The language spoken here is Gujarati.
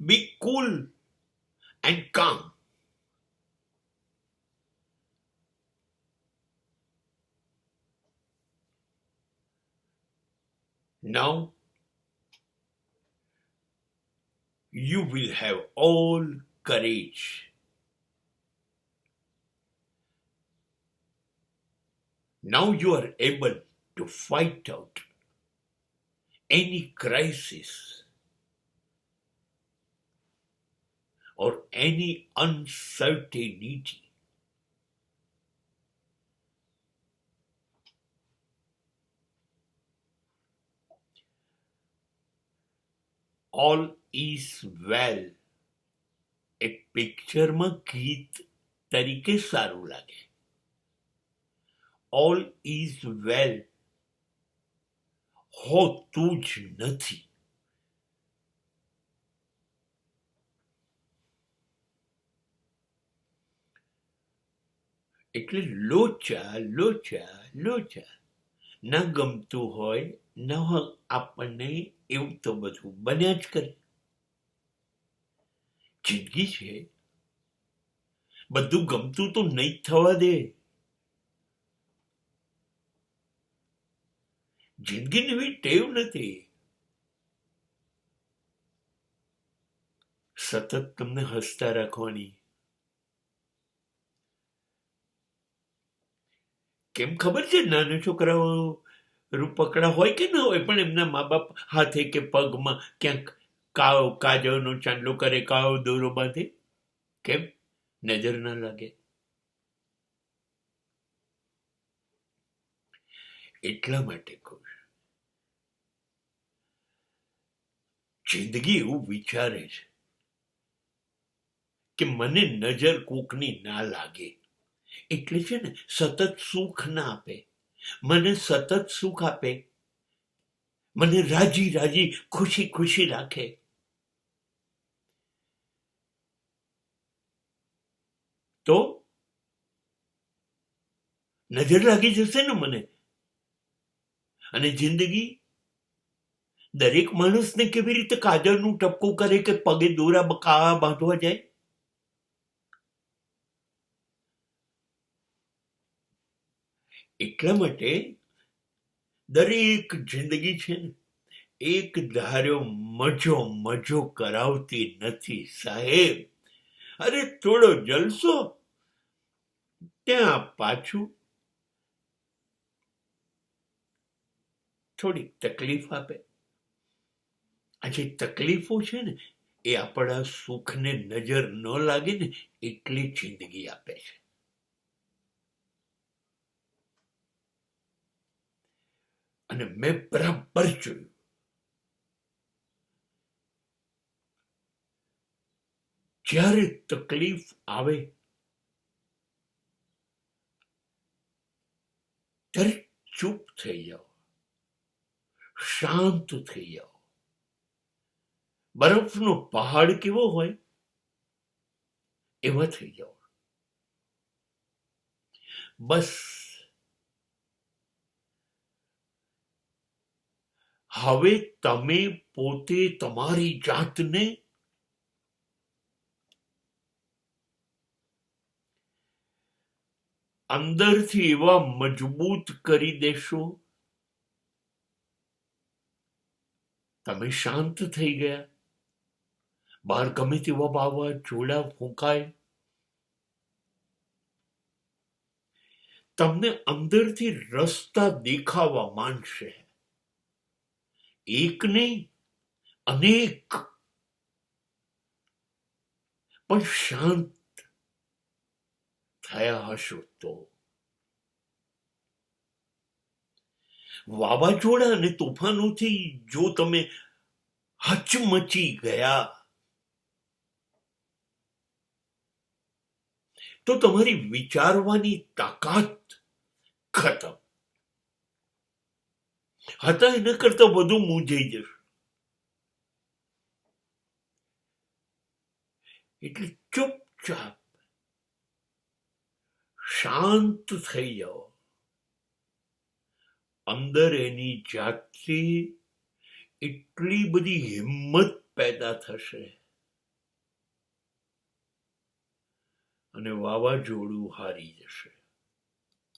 Be cool and calm. Now you will have all courage. Now you are able to fight out any crisis or any uncertainty. All is well એક પિક્ચરમાં ગીત તરીકે સારું લાગે. All is well હોતું જ નથી. એટલે લોચા લોચા લોચા. ના ગમતું હોય ના આપણને એવું તો બધું બન્યા જ કરે. જિંદગી છે, બધું ગમતું તો નહીં થવા દે. જિંદગીની એવી ટેવ નથી સતત તમને હસતા રાખવાની. કેમ ખબર છે? નાના છોકરાઓ રૂપકડા હોય કે ના હોય, પણ એમના મા બાપ હાથે કે પગમાં ક્યાંક કાજળનો ચાંદલો કરે, કાળો દોરો બાંધે. કેમ? નજર ના લાગે. એટલા માટે કહું છું, જિંદગી એવું વિચારે છે કે મને નજર કોકની ના લાગે, એટલે છે ને સતત સુખ ના આપે. મને સતત સુખ આપે, મને રાજી રાજી ખુશી ખુશી રાખે. તો નજર લાગી જશે ને મને. અને જિંદગી દરેક માણસને કેવી રીતે કાજળનું ટપકું કરે કે પગે દોરા કાળા બાંધવા જાય? એટલા માટે દરેક જિંદગી છે ને એક ધાર્યો મજો મજો કરાવતી નથી સાહેબ. અરે થોડો જલસો ત્યાં પાછું થોડીક તકલીફ આપે. આ જે તકલીફો છે ને એ આપણા સુખને નજર ન લાગે ને એટલી જિંદગી આપે છે. અને મેં બરાબર જોયું, જ્યારે તકલીફ આવે ત્યારે ચૂપ થઈ જાઓ, શાંત થઈ જાઓ. બરફનો પહાડ કેવો હોય એવા થઈ જાઓ. બસ હવે તમે પોતે તમારી જાતને અંદરથી એવા મજબૂત કરી દેશો, તમે શાંત થઈ ગયા. બહાર ગમે તેવા વાવાઝોડા ફૂંકાય, તમને અંદરથી રસ્તા દેખાવા માંડશે. એક નહીં, અનેક. પણ શાંત થયા હશો તો. વાવાઝોડા અને તોફાનોથી જો તમે હચમચી ગયા તો તમારી વિચારવાની તાકાત ખતમ. હતા એના કરતા વધુ મૂંઝાઈ જશે. એટલે ચૂપચાપ શાંત થઈ જાઓ. અંદર એની જાતથી એટલી બધી હિંમત પેદા થશે અને વાવાઝોડું હારી જશે.